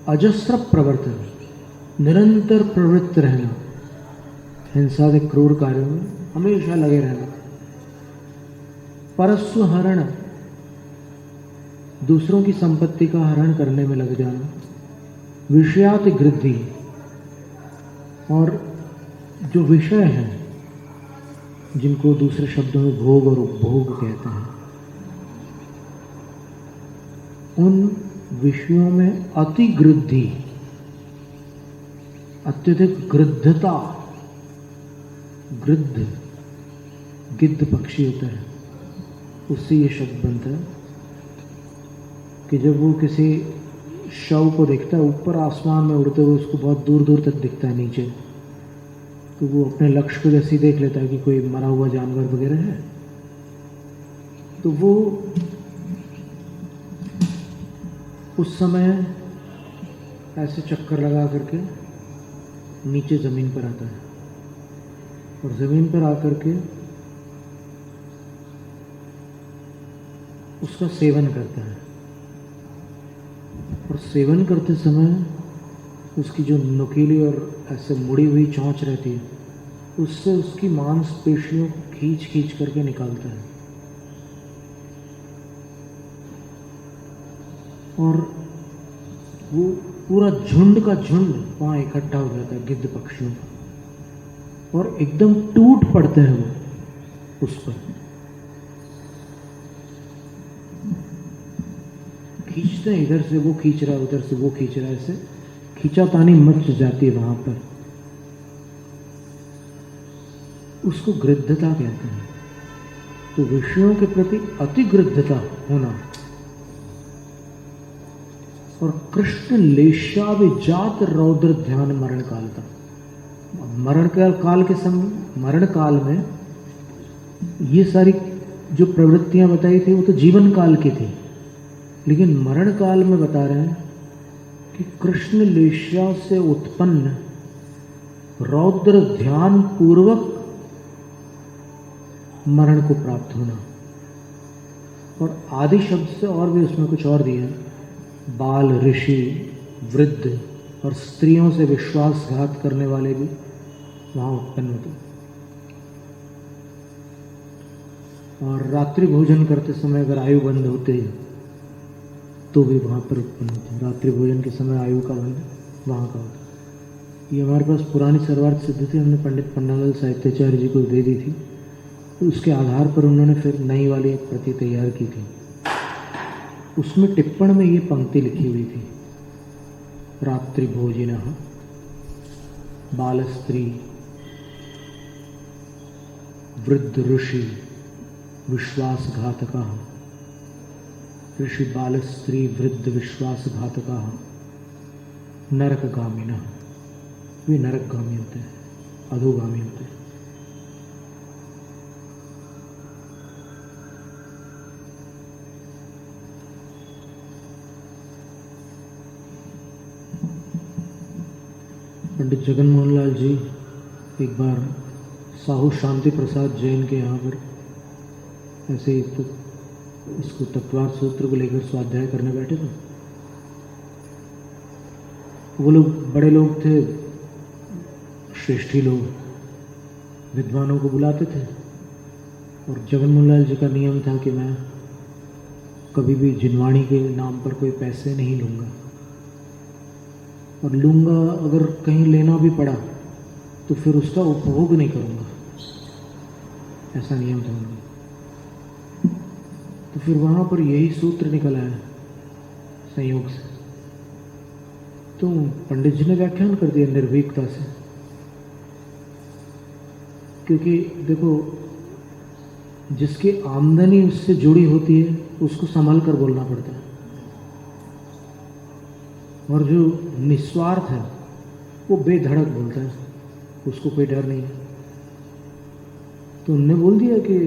अजस्र प्रवर्तन, निरंतर प्रवृत्त रहना, हिंसा के क्रूर कार्यों में हमेशा लगे रहना। परस्व हरण, दूसरों की संपत्ति का हरण करने में लग जाना। विषयाति गृद्धि, और जो विषय हैं जिनको दूसरे शब्दों में भोग और उपभोग कहते हैं, उन विषयों में अति गृद्धि, अत्यधिक गृद्धता। गृद्ध गिद्ध पक्षी होता है, उससे ये शब्द बनता है कि जब वो किसी शव को देखता है ऊपर आसमान में उड़ते हुए, उसको बहुत दूर दूर तक दिखता है नीचे, तो वो अपने लक्ष्य को जैसे ही देख लेता है कि कोई मरा हुआ जानवर वगैरह है, तो वो उस समय ऐसे चक्कर लगा करके नीचे ज़मीन पर आता है और ज़मीन पर आकर के उसका सेवन करता है। और सेवन करते समय उसकी जो नुकीली और ऐसे मुड़ी हुई चोंच रहती है, उससे उसकी मांसपेशियों को खींच खींच करके निकालता है। और वो पूरा झुंड का झुंड वहाँ इकट्ठा हो जाता है गिद्ध पक्षियों का, और एकदम टूट पड़ते हैं वो उस पर, खींचते हैं, इधर से वो खींच रहा है, उधर से वो खींच रहा है, ऐसे खींचातानी मच जाती है वहां पर। उसको गृद्धता कहते हैं। तो विषयों के प्रति अति गृद्धता होना और कृष्ण लेशाभिजात रौद्र ध्यान मरण काल का। मरण काल के समय, मरण काल में ये सारी जो प्रवृत्तियां बताई थी वो तो जीवन काल की थी, लेकिन मरण काल में बता रहे हैं कि कृष्ण लेशा से उत्पन्न रौद्र ध्यान पूर्वक मरण को प्राप्त होना। और आदि शब्द से और भी उसमें कुछ और दिया है, बाल, ऋषि, वृद्ध और स्त्रियों से विश्वासघात करने वाले भी वहां उत्पन्न होते। और रात्रि भोजन करते समय अगर आयु बंद होते तो भी वहाँ पर उत्पन्न होते हैं। रात्रि भोजन के समय आयु का बंध वहाँ का होता। ये हमारे पास पुरानी सर्वार्थ सिद्ध थी, हमने पंडित पन्नालाल साहित्याचार्य जी को दे दी थी, तो उसके आधार पर उन्होंने फिर नई वाली एक प्रति तैयार की थी। उसमें टिप्पण में ये पंक्ति लिखी हुई थी, रात्रि भोजिनः बाल स्त्री वृद्ध ऋषि विश्वासघातकः, ऋषि बाल स्त्री वृद्ध विश्वासघातकः नरकगामिनः। वे नरकगामी होते हैं, अधोगामी होते हैं। पंडित जगन मोहन लाल जी एक बार साहू शांति प्रसाद जैन के यहाँ पर ऐसे ही तो इसको तत्वार्थ सूत्र को लेकर स्वाध्याय करने बैठे थे। वो लोग बड़े लोग थे, श्रेष्ठी लोग, विद्वानों को बुलाते थे, और जगन मोहन लाल जी का नियम था कि मैं कभी भी जिनवाणी के नाम पर कोई पैसे नहीं लूँगा, और लूँगा अगर कहीं लेना भी पड़ा तो फिर उसका उपभोग नहीं करूँगा, ऐसा नियम था उनका। तो फिर वहाँ पर यही सूत्र निकल आया संयोग से, तो पंडित जी ने व्याख्यान कर दिया निर्भीकता से, क्योंकि देखो जिसकी आमदनी उससे जुड़ी होती है उसको संभाल कर बोलना पड़ता है, और जो निस्वार्थ है वो बेधड़क बोलता है, उसको कोई डर नहीं है। तो उनने बोल दिया कि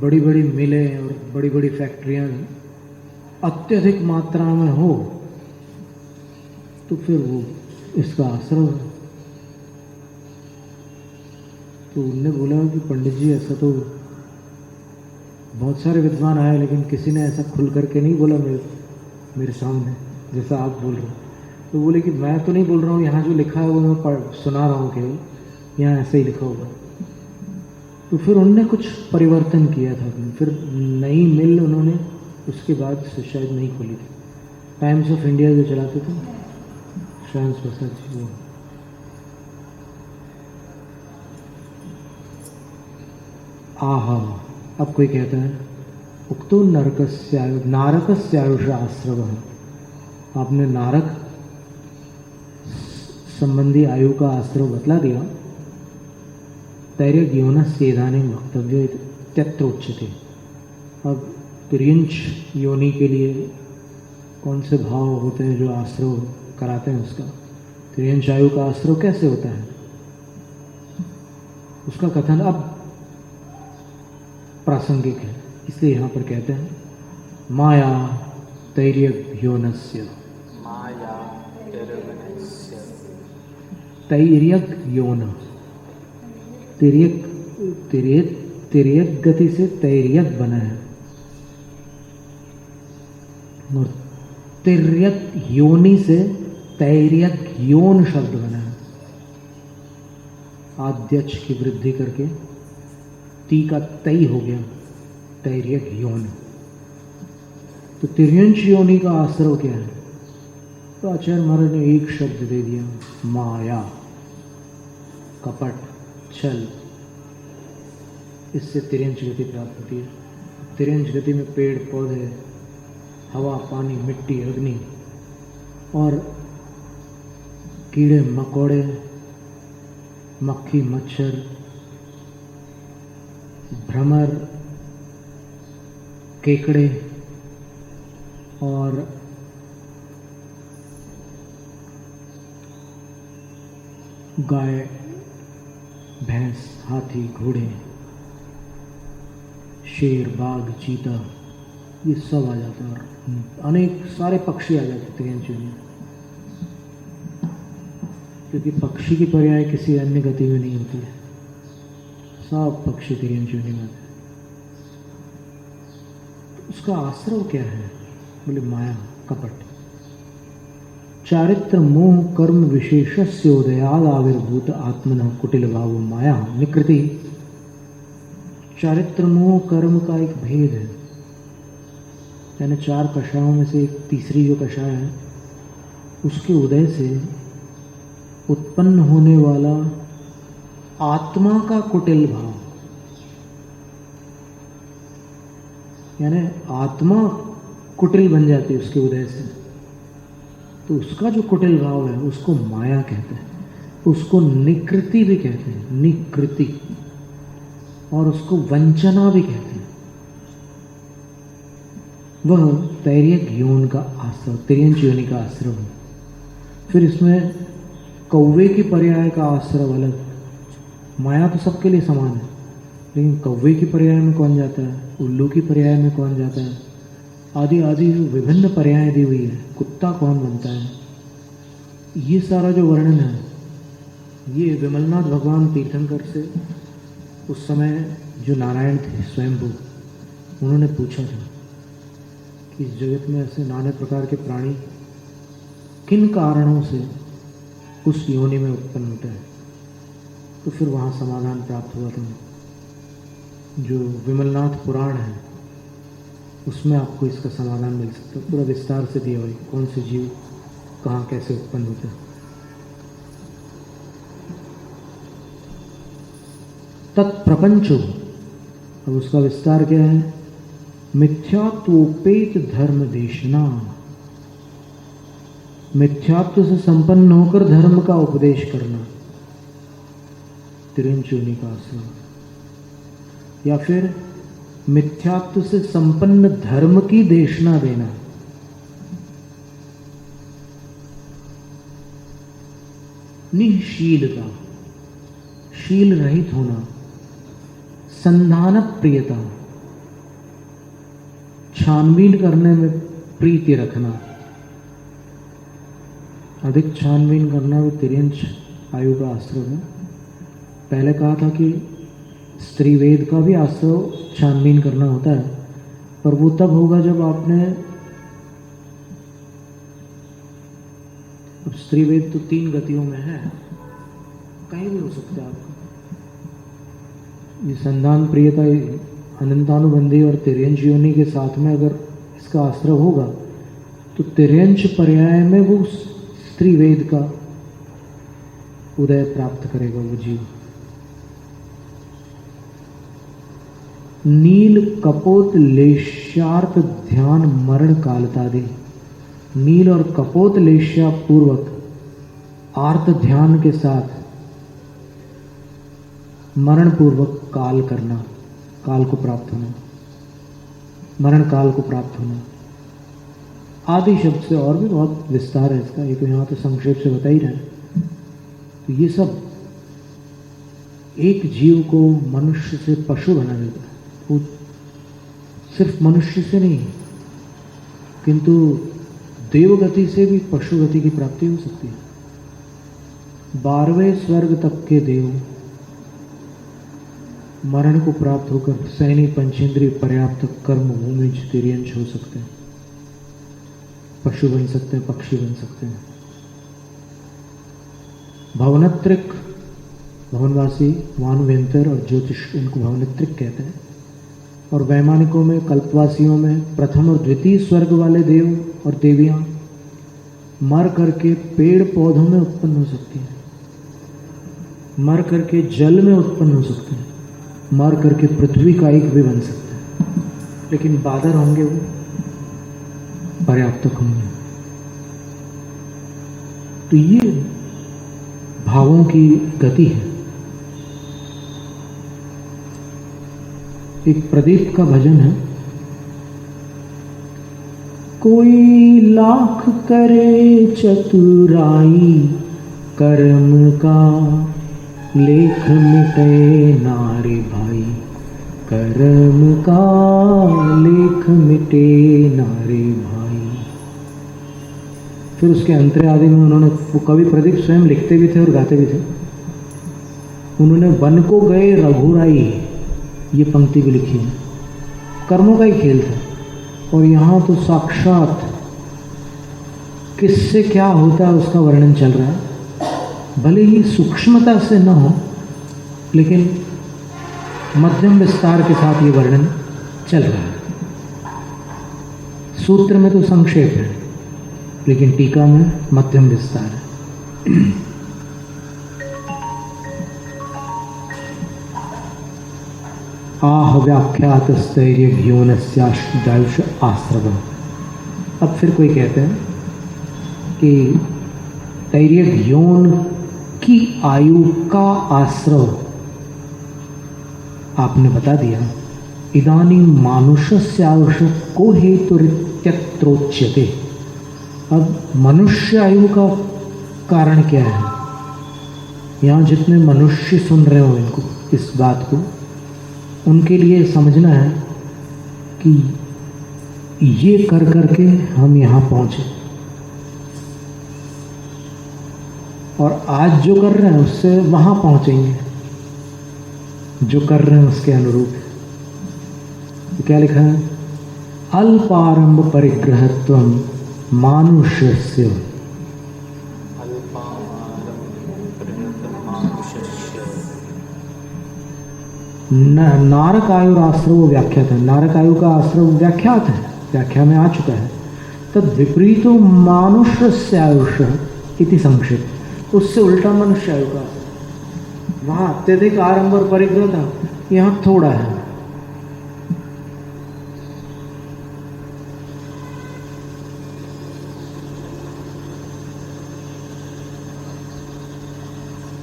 बड़ी बड़ी मिलें और बड़ी बड़ी फैक्ट्रियां अत्यधिक मात्रा में हो तो फिर वो इसका असर हो। तो उनने बोला कि पंडित जी ऐसा तो बहुत सारे विद्वान आए, लेकिन किसी ने ऐसा खुल करके नहीं बोला मेरे सामने, जैसा आप बोल रहे हो। तो बोले कि मैं तो नहीं बोल रहा हूँ, यहाँ जो लिखा है वो मैं सुना रहा हूँ केवल, यहाँ ऐसे ही लिखा हुआ है। तो फिर उनने कुछ परिवर्तन किया था, फिर नई मिल उन्होंने उसके बाद से शायद नहीं खोली थी। टाइम्स ऑफ इंडिया जो चलाते थे श्याम प्रसाद जी, वो आहा। अब कोई कहता है उक्तो नारकस्य आयुष आश्रव, आपने नारक संबंधी आयु का आश्रव बतला दिया। तैर्य योनस्य इदानीं वक्तव्य इत्यत्र उच्यते। अब तिर्यंच योनि के लिए कौन से भाव होते हैं जो आश्रव कराते हैं उसका? तिर्यंच आयु का आश्रव कैसे होता है उसका कथन अब प्रासंगिक है, इसलिए यहाँ पर कहते हैं माया तैर्य योनस्य। तैर्यक योन, तिर्यक गति से तैर्यक बना है, और तिर्यक योनि से तैर्यक योन शब्द बना है। आद्यच की वृद्धि करके ती का तई हो गया, तैर्यक योन। तो तिर्यंच योनि का आश्रव क्या है? तो आचार्य महाराज ने एक शब्द दे दिया, माया, कपट, छल। इससे तिर्यंच गति प्राप्त होती है। तिर्यंच गति में पेड़ पौधे, हवा, पानी, मिट्टी, अग्नि और कीड़े मकोड़े, मक्खी, मच्छर, भ्रमर, केकड़े और गाय, भैंस, हाथी, घोड़े, शेर, बाघ, चीता, ये सब आ जाता है। और अनेक सारे पक्षी आ जाते तिर्यंच योनि में, क्योंकि पक्षी की पर्याय किसी अन्य गति में नहीं होती है। सब पक्षी तिर्यंच योनि में आते हैं। उसका आश्रव क्या है? बोले माया, कपट। चारित्र मोह कर्म विशेषस्य उदयाद आविर्भूत आत्मनः कुटिल भाव माया निकृति। चारित्र मोह कर्म का एक भेद है, यानी चार कषायों में से एक तीसरी जो कषाय है उसके उदय से उत्पन्न होने वाला आत्मा का कुटिल भाव, यानी आत्मा कुटिल बन जाती है उसके उदय से। तो उसका जो कुटिल भाव है उसको माया कहते हैं, उसको निकृति भी कहते हैं, निकृति, और उसको वंचना भी कहते हैं। वह तैर्यक योन का आश्रव, तिर्यंच योनि का आश्रव है। फिर इसमें कौवे की पर्याय का आश्रव अलग। माया तो सबके लिए समान है, लेकिन कौवे की पर्याय में कौन जाता है, उल्लू की पर्याय में कौन जाता है, आदि आदि विभिन्न पर्याय दी हुई है। कुत्ता कौन बनता है, ये सारा जो वर्णन है ये विमलनाथ भगवान तीर्थंकर से उस समय जो नारायण थे स्वयंभू, उन्होंने पूछा था कि इस जगत में ऐसे नाना प्रकार के प्राणी किन कारणों से उस योनि में उत्पन्न होते हैं। तो फिर वहाँ समाधान प्राप्त हुआ था। जो विमलनाथ पुराण है उसमें आपको इसका समाधान मिल सकता है, पूरा विस्तार से दिया हुआ है कौन से जीव कहाँ कैसे उत्पन्न होते हैं। तत्प्रपंचो, अब उसका विस्तार क्या है? मिथ्यात्वोपेत धर्म देशना, मिथ्यात्व से संपन्न होकर धर्म का उपदेश करना, तिर्यंच योनि का आश्रम। या फिर मिथ्यात्व से संपन्न धर्म की देशना देना, निःशीलता, शील रहित होना, संधान प्रियता, छानबीन करने में प्रीति रखना। अधिक छानबीन करना वो तिर्यंच आयु का आश्रव है। पहले कहा था कि स्त्री वेद का भी आश्रव छानबीन करना होता है, पर वो तब होगा जब आपने अब स्त्रीवेद तो 3 गतियों में है, कहीं भी हो सकता है आपका। ये संधान प्रियता अनंतानुबंधी और तिर्यंश योनि के साथ में अगर इसका आश्रय होगा तो तिर्यंश पर्याय में वो स्त्रीवेद का उदय प्राप्त करेगा वो जीव। नील कपोत लेशार्थ ध्यान मरण कालतादि। नील और कपोत लेश्या पूर्वक आर्त ध्यान के साथ मरण पूर्वक काल करना, काल को प्राप्त होना, मरण काल को प्राप्त होना आदि शब्द से और भी बहुत विस्तार है इसका, ये तो यहाँ तो संक्षेप से बता ही रहे हैं। तो ये सब एक जीव को मनुष्य से पशु बना देता है। वो सिर्फ मनुष्य से नहीं किंतु देवगति से भी पशु गति की प्राप्ति हो सकती है। 12वें स्वर्ग तक के देव मरण को प्राप्त होकर सैनी पंचेंद्रिय पर्याप्त कर्म भूमि तिर्यंश हो सकते हैं, पशु बन सकते हैं, पक्षी बन सकते हैं। भवनत्रिक, भवनवासी, वानवेंतर और ज्योतिष, इनको भवनत्रिक कहते हैं। और वैमानिकों में, कल्पवासियों में प्रथम और द्वितीय स्वर्ग वाले देव और देवियां मर करके पेड़ पौधों में उत्पन्न हो सकती हैं, मर करके जल में उत्पन्न हो सकते हैं, मर करके पृथ्वी का एक भी बन सकते हैं, लेकिन बादर होंगे वो पर्याप्तक होंगे। तो ये भावों की गति है। एक प्रदीप का भजन है, कोई लाख करे चतुराई कर्म का लेख मिटे नारे भाई, कर्म का लेख मिटे नारे भाई। फिर उसके अंतरे आदि में उन्होंने, वो कवि प्रदीप स्वयं लिखते भी थे और गाते भी थे। उन्होंने वन को गए रघुराई ये पंक्ति भी लिखी है। कर्मों का ही खेल था और यहाँ तो साक्षात किससे क्या होता है उसका वर्णन चल रहा है। भले ही सूक्ष्मता से न हो लेकिन मध्यम विस्तार के साथ ये वर्णन चल रहा है। सूत्र में तो संक्षेप है लेकिन टीका में मध्यम विस्तार है। आह व्याख्यात स्थैर्य भ्योनस्यायुष आश्रव। अब फिर कोई कहते हैं कि तैर्य भ्योन की आयु का आश्रव आपने बता दिया। इदानी मानुष्य आयुष को हेतुरित्यत्रोच्यते। अब मनुष्य आयु का कारण क्या है? यहाँ जितने मनुष्य सुन रहे हो इनको, इस बात को, उनके लिए समझना है कि ये कर करके हम यहाँ पहुँचे और आज जो कर रहे हैं उससे वहाँ पहुँचेंगे जो कर रहे हैं उसके अनुरूप। तो क्या लिखा है? अल्पारंभ परिग्रहत्वम मानुष्यस्य। नारकायुराश्रव व्याख्यात है। नारकायु का आश्रव व्याख्यात है, व्याख्या में आ चुका है। तद विपरीतो मानुष्यस्य आयुष इति संक्षिप्त। उससे उल्टा मनुष्य आयु का, वहाँ अत्यधिक आरंभ और परिग्रह था, यहाँ थोड़ा है।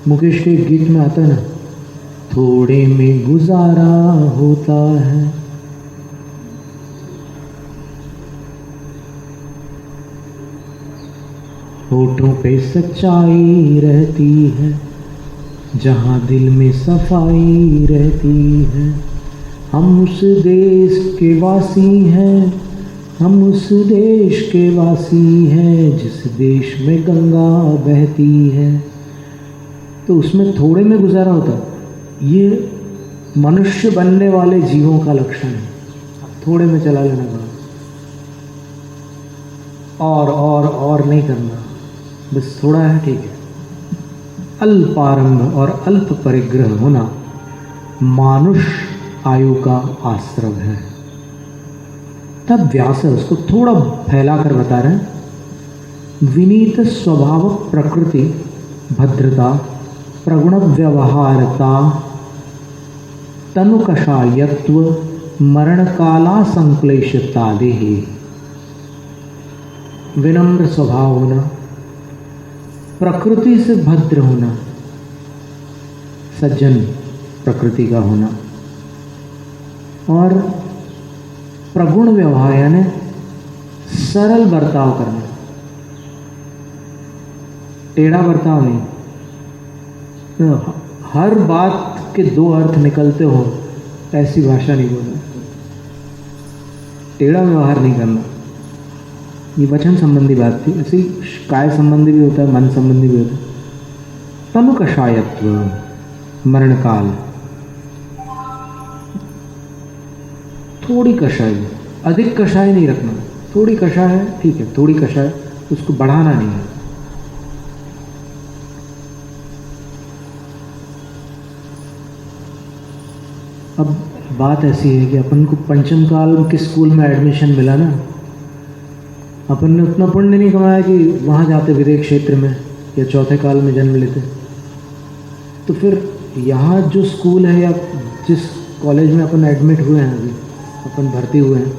मुकेश के गीत में आता है ना, थोड़े में गुजारा होता है। होठों पे सच्चाई रहती है, जहाँ दिल में सफाई रहती है। हम उस देश के वासी हैं, हम उस देश के वासी हैं जिस देश में गंगा बहती है। तो उसमें थोड़े में गुजारा होता है। ये मनुष्य बनने वाले जीवों का लक्षण है, थोड़े में चला लेना पड़ा और नहीं करना। बस थोड़ा है, ठीक है। अल्पारंभ और अल्प परिग्रह होना मानुष आयु का आश्रव है। तब व्यास उसको थोड़ा फैलाकर बता रहे हैं। विनीत स्वभाव प्रकृति भद्रता प्रगुण व्यवहारता तनुकषायत्व मरण काला संक्लेशता देहि। विनम्र स्वभाव होना, प्रकृति से भद्र होना, सज्जन प्रकृति का होना, और प्रगुण व्यवहार यानी सरल बर्ताव करना, टेढ़ा बर्ताव नहीं। तो हर बात के दो अर्थ निकलते हो ऐसी भाषा नहीं बोलना, टेढ़ा व्यवहार नहीं करना। ये वचन संबंधी बात थी। ऐसी काय संबंधी भी होता है, मन संबंधी भी होता है। तनु कषायत्व, मरण काल, थोड़ी कषाय, अधिक कषाय नहीं रखना। थोड़ी कषाय है, ठीक है, थोड़ी कषाय, उसको बढ़ाना नहीं है। अब बात ऐसी है कि अपन को पंचम काल के स्कूल में एडमिशन मिला ना, अपन ने उतना पुण्य नहीं कमाया कि वहाँ जाते विदेश क्षेत्र में या चौथे काल में जन्म लेते। तो फिर यहाँ जो स्कूल है या जिस कॉलेज में अपन एडमिट हुए हैं, अभी अपन भर्ती हुए हैं,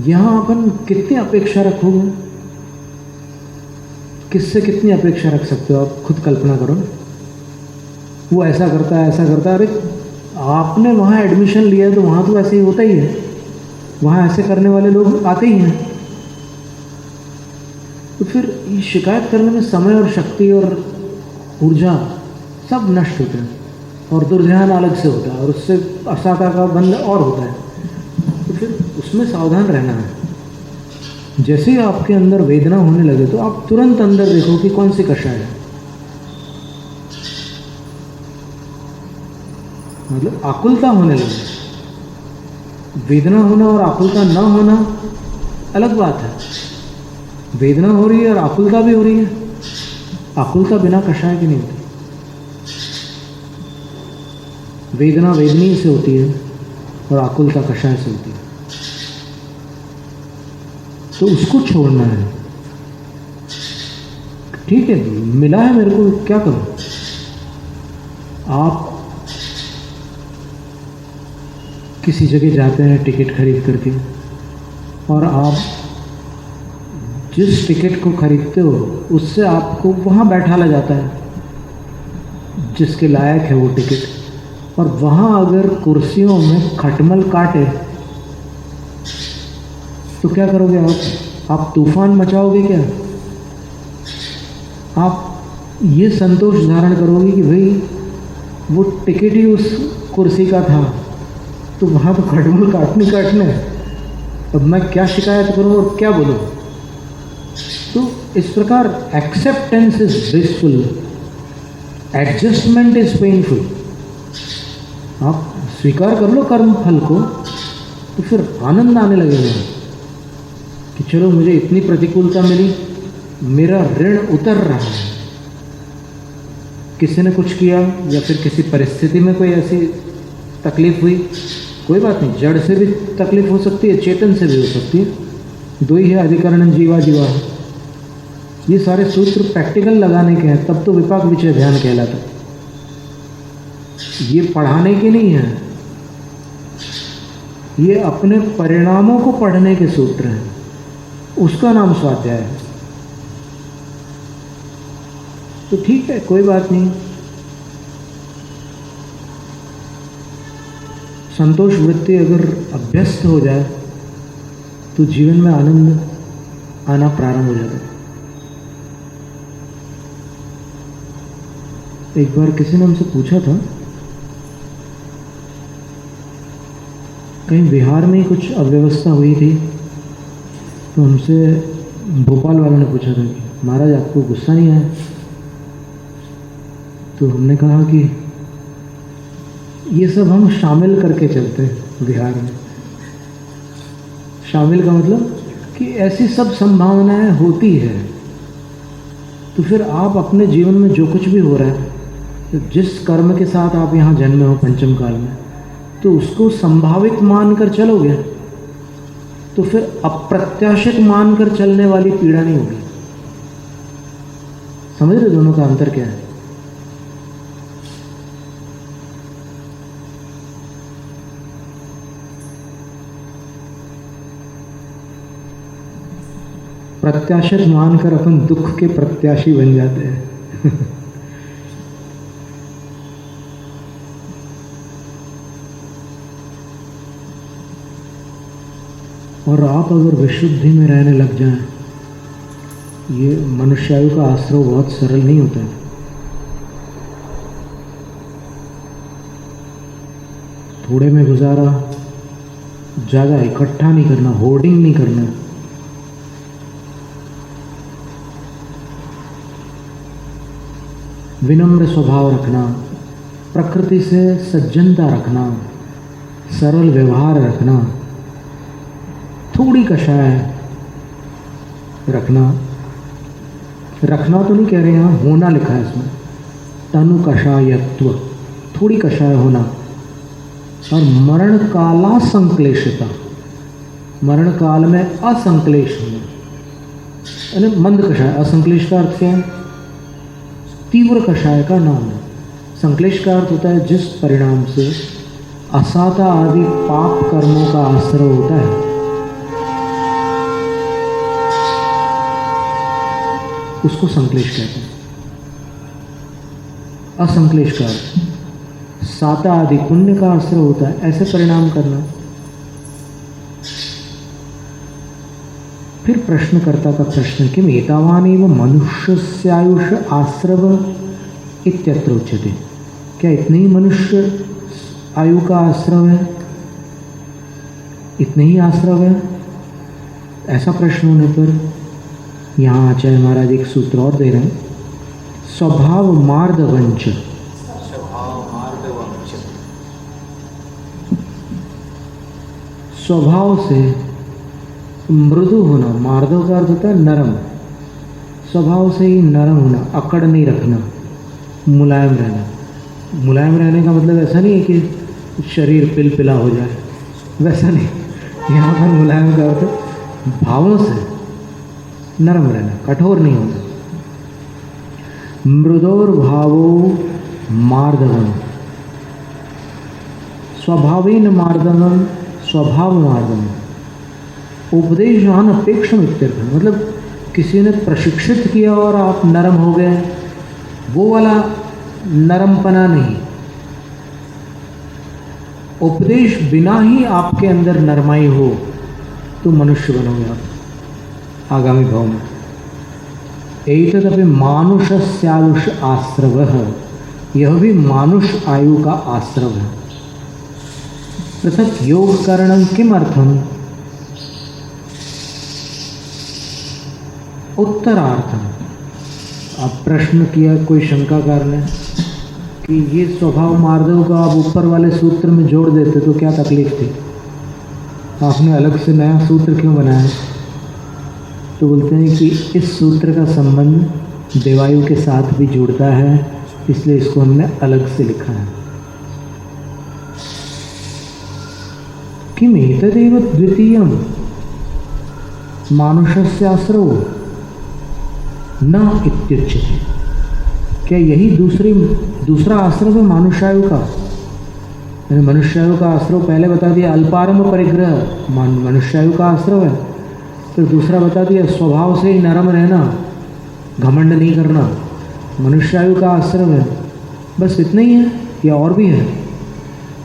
यहाँ अपन कितनी अपेक्षा रखोगे? किससे कितनी अपेक्षा रख सकते हो आप? खुद कल्पना करो। वो ऐसा करता है, ऐसा करता है। अरे आपने वहाँ एडमिशन लिया है तो वहाँ तो ऐसे ही होता ही है, वहाँ ऐसे करने वाले लोग आते ही हैं। तो फिर ये शिकायत करने में समय और शक्ति और ऊर्जा सब नष्ट होते हैं, और दुर्ध्यान अलग से होता है, और उससे असाता का बंध और होता है। तो फिर उसमें सावधान रहना है। जैसे ही आपके अंदर वेदना होने लगे तो आप तुरंत अंदर देखो कि कौन सी कषाय है। मतलब आकुलता होने लगे। वेदना होना और आकुलता न होना अलग बात है। वेदना हो रही है और आकुलता भी हो रही है। आकुलता बिना कषाय की नहीं होती। वेदना वेदनी से होती है और आकुलता कषाय से होती है। तो उसको छोड़ना है। ठीक है, मिला है मेरे को, क्या करूं? आप किसी जगह जाते हैं टिकट खरीद करके, और आप जिस टिकट को खरीदते हो उससे आपको वहाँ बैठाला जाता है जिसके लायक है वो टिकट, और वहाँ अगर कुर्सियों में खटमल काटे तो क्या करोगे आप तूफान मचाओगे क्या? आप ये संतोष धारण करोगे कि भाई वो टिकट ही उस कुर्सी का था, तो वहाँ तो खटमल काटने, अब मैं क्या शिकायत करूँ और क्या बोलूँ? तो इस प्रकार acceptance is blissful, adjustment is painful. आप स्वीकार कर लो कर्म फल को, तो फिर आनंद आने लगेगा कि चलो मुझे इतनी प्रतिकूलता मिली, मेरा ऋण उतर रहा है। किसी ने कुछ किया या फिर किसी परिस्थिति में कोई ऐसी तकलीफ हुई, कोई बात नहीं, जड़ से भी तकलीफ हो सकती है, चेतन से भी हो सकती है। दो ही है, अधिकरण जीवा जीवा। ये सारे सूत्र प्रैक्टिकल लगाने के हैं, तब तो विपाक विचय ध्यान कहलाता है। ये पढ़ाने के नहीं है, ये अपने परिणामों को पढ़ने के सूत्र हैं। उसका नाम स्वाध्याय है। तो ठीक है, कोई बात नहीं। संतोष वृत्ति अगर अभ्यस्त हो जाए तो जीवन में आनंद आना प्रारंभ हो जाता है। एक बार किसी ने हमसे पूछा था, कहीं बिहार में ही कुछ अव्यवस्था हुई थी, तो हमसे भोपाल वालों ने पूछा था कि महाराज आपको गुस्सा नहीं आया? तो हमने कहा कि ये सब हम शामिल करके चलते हैं बिहार में। शामिल का मतलब कि ऐसी सब संभावनाएं होती है, तो फिर आप अपने जीवन में जो कुछ भी हो रहा है, तो जिस कर्म के साथ आप यहाँ जन्मे हो पंचम काल में, तो उसको संभावित मानकर चलोगे तो फिर अप्रत्याशित मानकर चलने वाली पीड़ा नहीं होगी। समझ रहे दोनों का अंतर क्या है? प्रत्याशित मानकर अपन दुख के प्रत्याशी बन जाते हैं। और आप अगर विशुद्धि में रहने लग जाएं, ये मनुष्यायु का आश्रय बहुत सरल नहीं होता है। थोड़े में गुजारा, ज़्यादा इकट्ठा नहीं करना, होर्डिंग नहीं करना। विनम्र स्वभाव रखना, प्रकृति से सज्जनता रखना, सरल व्यवहार रखना, थोड़ी कषाय रखना। रखना तो नहीं कह रहे, यहाँ होना लिखा है इसमें, तनु कषायत्व, थोड़ी कषाय होना। और मरण काला संक्लेशिता, मरण काल में असंक्लेश होना, यानी मंद कषाय। असंक्लेश का अर्थ क्या है? तीव्र कषाय का नाम है। संक्लेश का अर्थ होता है जिस परिणाम से असाता आदि पाप कर्मों का आश्रय होता है, उसको संक्लेश कहते हैं। असंक्लेश का अर्थ साता आदि पुण्य का आश्रय होता है, ऐसे परिणाम करना। फिर प्रश्नकर्ता का प्रश्न किम एतावान एव मनुष्यस्यायुष आश्रव इत्यत्र उच्यते, क्या इतने ही मनुष्य आयु का आश्रव है, इतने ही आश्रव है? ऐसा प्रश्न होने पर यहाँ आचार्य महाराज एक सूत्र और दे रहे हैं, स्वभाव मार्दवंच। स्वभाव से मृदु होना, मार्दव का अर्थ होता है नरम, स्वभाव से ही नरम होना, अकड़ नहीं रखना, मुलायम रहना। मुलायम रहने का मतलब ऐसा नहीं है कि शरीर पिलपिला हो जाए, वैसा नहीं। यहाँ पर मुलायम का अर्थ भावों से नरम रहना, कठोर नहीं होना। मृदोर भावो मार्दवम, स्वभावेन मार्दवम, स्वभाव मार्दवम। उपदेश अनपेक्षम इत्यर्थ, मतलब किसी ने प्रशिक्षित किया और आप नरम हो गए, वो वाला नरमपना नहीं। उपदेश बिना ही आपके अंदर नरमाई हो तो मनुष्य बनोगे आप आगामी भाव में। एतदपि मानुषस्यायुष आश्रवः, यह भी मानुष आयु का आश्रव है। पृथक योग करणं किमर्थम? उत्तरार्थम। अब प्रश्न किया कोई शंकाकार ने कि ये स्वभाव मार्दव का आप ऊपर वाले सूत्र में जोड़ देते तो क्या तकलीफ थी, आपने अलग से नया सूत्र क्यों बनाया? तो बोलते हैं कि इस सूत्र का संबंध देवायु के साथ भी जुड़ता है, इसलिए इसको हमने अलग से लिखा है। किम एतदेव द्वितीयम मानुषस्याश्रवो न इत्युच्यते, क्या यही दूसरा आश्रव है मनुष्यायु का? मनुष्यायु का आश्रव पहले बता दिया अल्पारंभ परिग्रह मनुष्यायु का आश्रव है, फिर दूसरा बता दिया स्वभाव से ही नरम रहना, घमंड नहीं करना, मनुष्यायु का आश्रव है। बस इतना ही है या और भी है?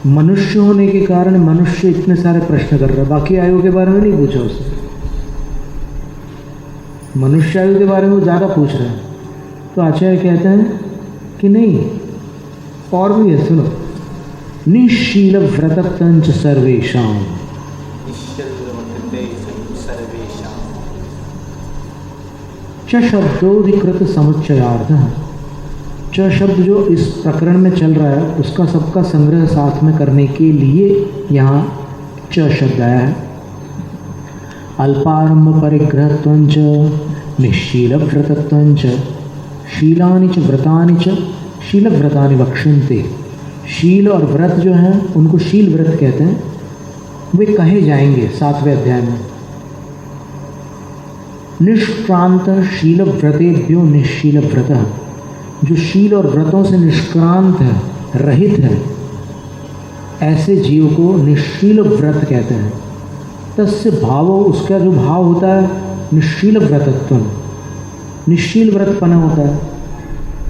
मनुष्य होने के कारण मनुष्य इतने सारे प्रश्न कर रहा है, बाकी आयु के बारे में नहीं पूछा उसने। मनुष्य आयु के बारे में वो ज़्यादा पूछ रहे हैं, तो आचार्य कहते हैं कि नहीं, और भी है, सुनो। निशील व्रततंच सर्वेशाम, च शब्दोधिकृत समुच्चयार्थ। च शब्द जो इस प्रकरण में चल रहा है उसका सबका संग्रह साथ में करने के लिए यहाँ च शब्द आया है। अल्पारंभ परिग्रहत्वंच निश्शील व्रतत्वंच शीलानि च व्रतानि च शीलव्रतानि वक्ष्यन्ते। शील और व्रत जो हैं उनको शील व्रत कहते हैं, वे कहे जाएंगे 7वें अध्याय में। निष्क्रांत शील व्रतेभ्यो निश्शील व्रतः, जो शील और व्रतों से निष्क्रांत है, रहित है, ऐसे जीव को निश्शील व्रत कहते हैं। तस्य भावो, उसका जो भाव होता है निश्शील व्रतत्वम, निश्शील व्रतपना होता है।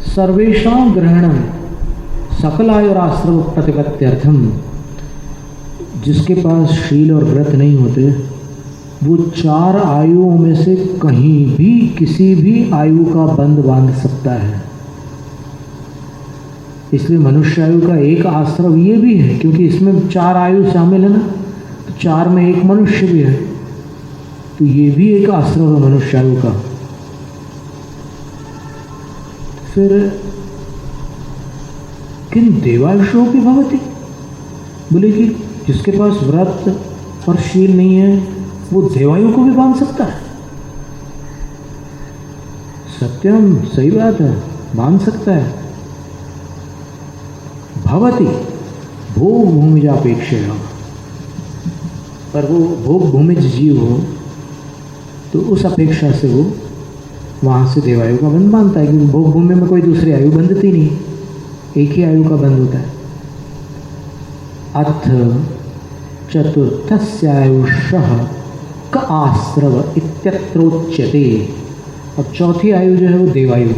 सर्वेषां ग्रहणम सकलायुराश्रव प्रतिपत्त्यर्थम, जिसके पास शील और व्रत नहीं होते वो 4 आयुओं में से कहीं भी किसी भी आयु का बंध बांध सकता है। इसलिए मनुष्य आयु का एक आश्रव ये भी है, क्योंकि इसमें 4 आयु शामिल है ना, तो 4 में एक मनुष्य भी है, तो ये भी एक आश्रव है मनुष्य आयु का। फिर किन देवायुषो भी भवति, बोले कि जिसके पास व्रत और शील नहीं है वो देवायु को भी बांध सकता है। सत्यम, सही बात है, बांध सकता है। भवति भोग भूमिजापेक्षया, पर वो भोग भूमिज जीव हो तो उस अपेक्षा से वो वहाँ से देवायु का बंध बांधता है, क्योंकि भोग भूमि में कोई दूसरी आयु बंधती नहीं, एक ही आयु का बंध होता है। अथ चतुर्थस्यायुषः क आश्रव इत्यत्रोच्यते, और चौथी आयु जो है वो देवायु,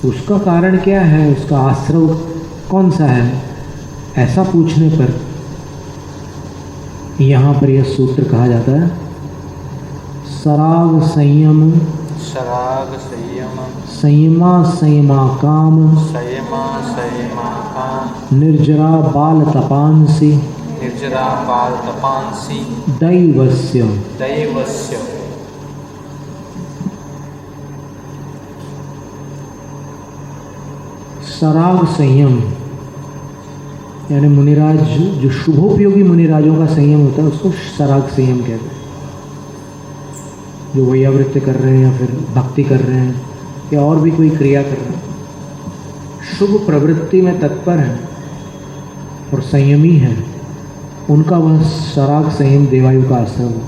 उसका कारण क्या है, उसका आश्रव कौन सा है, ऐसा पूछने पर यहाँ पर यह सूत्र कहा जाता है, सराग संयम, सराग संयम, संयमा संयमा काम, संयमा संयमा काम, निर्जरा बाल तपांसी, निर्जरा बाल तपांसी, दैवस्य, दैवस्य, सराग संयम यानी मुनिराज, जो शुभोपयोगी मुनिराजों का संयम होता है उसको सराग संयम कहते हैं। जो वैयावृत्ति कर रहे हैं या फिर भक्ति कर रहे हैं या और भी कोई क्रिया कर रहे हैं, शुभ प्रवृत्ति में तत्पर हैं और संयमी हैं, उनका वह सराग संयम देवायु का आश्रव है।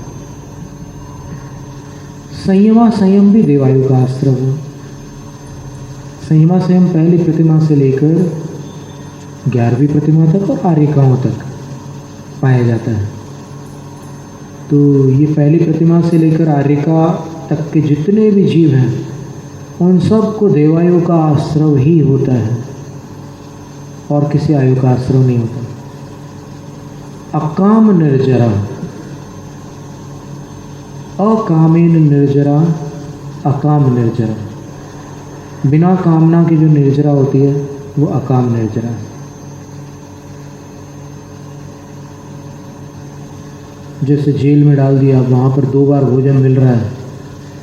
संयमा संयम भी देवायु का आश्रव है। संयमा संयम पहली प्रतिमा से लेकर 11वीं प्रतिमा तक और आर्यकाओं तक पाया जाता है। तो ये पहली प्रतिमा से लेकर आर्यका तक के जितने भी जीव हैं उन सब को देवायु का आश्रव ही होता है और किसी आयु का आश्रव नहीं होता। अकाम निर्जरा, अकामेन निर्जरा, अकाम निर्जरा, बिना कामना की जो निर्जरा होती है वो अकाम निर्जरा है। जैसे जेल में डाल दिया, वहाँ पर 2 बार भोजन मिल रहा है,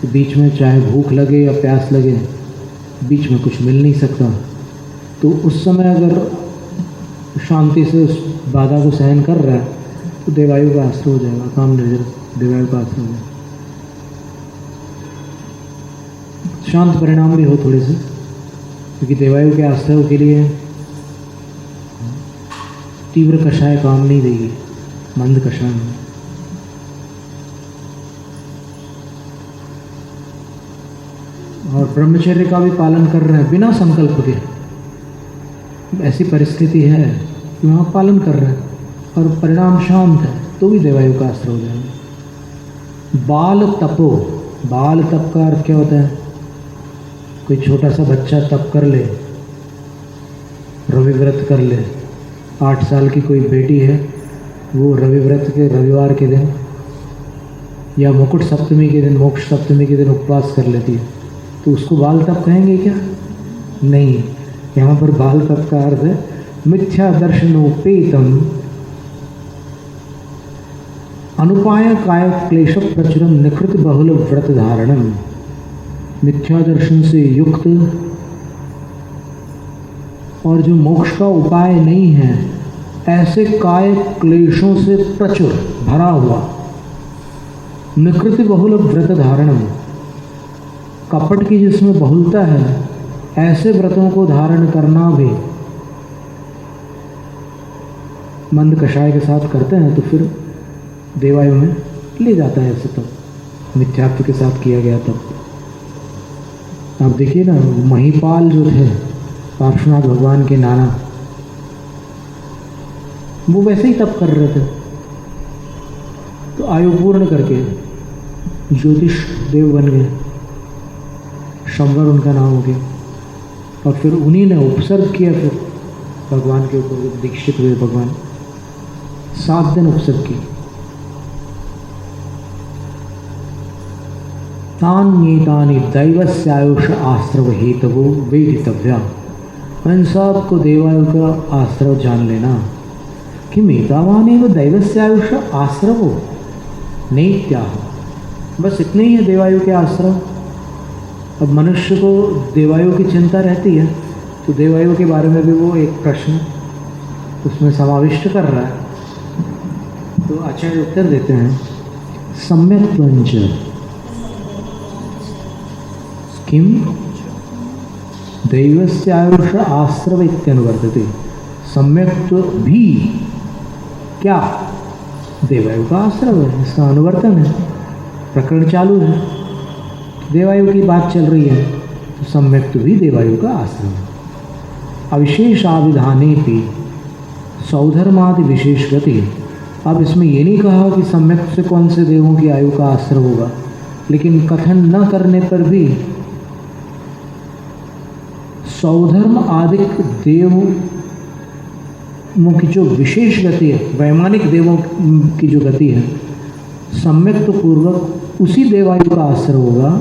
तो बीच में चाहे भूख लगे या प्यास लगे, बीच में कुछ मिल नहीं सकता, तो उस समय अगर शांति से उस बाधा को सहन कर रहा है तो देवायु का आश्रय हो जाएगा, काम निर्जर देवायु का आश्रय हो जाएगा। शांत परिणाम भी हो थोड़े से, क्योंकि देवायु के आश्रय के लिए तीव्र कषाय काम नहीं देगी, मंद कषाय में। और ब्रह्मचर्य का भी पालन कर रहे हैं बिना संकल्प के, ऐसी परिस्थिति है कि वहाँ पालन कर रहे हैं और परिणाम शांत है, तो भी देवायु का आश्रय हो जाएगा। बाल तपो, बाल तप का अर्थ क्या होता है? कोई छोटा सा बच्चा तप कर ले, रविव्रत कर ले। 8 साल की कोई बेटी है, वो रविव्रत के रविवार के दिन या मुकुट सप्तमी के दिन, मोक्ष सप्तमी के दिन उपवास कर लेती है, तो उसको बाल तप कहेंगे क्या? नहीं। यहाँ पर बाल तप का अर्थ है मिथ्या दर्शनोपेतम अनुपाय काय क्लेश प्रचुरम निकृत बहुल व्रत धारणम। मिथ्या दर्शन से युक्त और जो मोक्ष का उपाय नहीं है, ऐसे काय क्लेशों से प्रचुर भरा हुआ निकृत बहुल व्रत धारणम, कपट की जिसमें बहुलता है ऐसे व्रतों को धारण करना भी मंद कषाय के साथ करते हैं तो फिर देवायु में ले जाता है। ऐसे तब मिथ्यात्व के साथ किया गया तब आप देखिए ना, महिपाल जो थे पार्श्वनाथ भगवान के नाना, वो वैसे ही तप कर रहे थे। तो आयु पूर्ण करके ज्योतिष देव बन गए, शंकर उनका नाम हो गया, और फिर उन्हीं ने उपसर्ग किया फिर भगवान के ऊपर, दीक्षित हुए भगवान, 7 दिन उपसर्ग की। तान्येतानि दैवस्य आयुष आश्रव हेतवो वेदितव्या। इन सब को देवायु का आश्रव जान लेना कि मेतावानेव दैवस्य आयुष आश्रवो नेत्या। बस इतने ही है देवायु के आश्रव। अब मनुष्य को देवायु की चिंता रहती है, तो देवायु के बारे में भी वो एक प्रश्न उसमें समाविष्ट कर रहा है। तो आचार्य उत्तर देते हैं, सम्यक्त्वंच किम दैवस्य आयुष आश्रव इत्यनुवर्तते। सम्यक्त्व भी क्या, देवायु का आश्रव है, इसका अनुवर्तन है। प्रकरण चालू है, देवायु की बात चल रही है, तो सम्यक्त्व भी देवायु का आश्रव है। अविशेषाविधाने भी सौधर्मादि विशेष गति। अब इसमें ये नहीं कहा कि सम्यक्त्व से कौन से देवों की आयु का आश्रव होगा, लेकिन कथन न करने पर भी सौधर्म आदिक देवों की जो विशेष गति है, वैमानिक देवों की जो गति है, सम्यक्त्व पूर्वक उसी देवायु का आश्रय होगा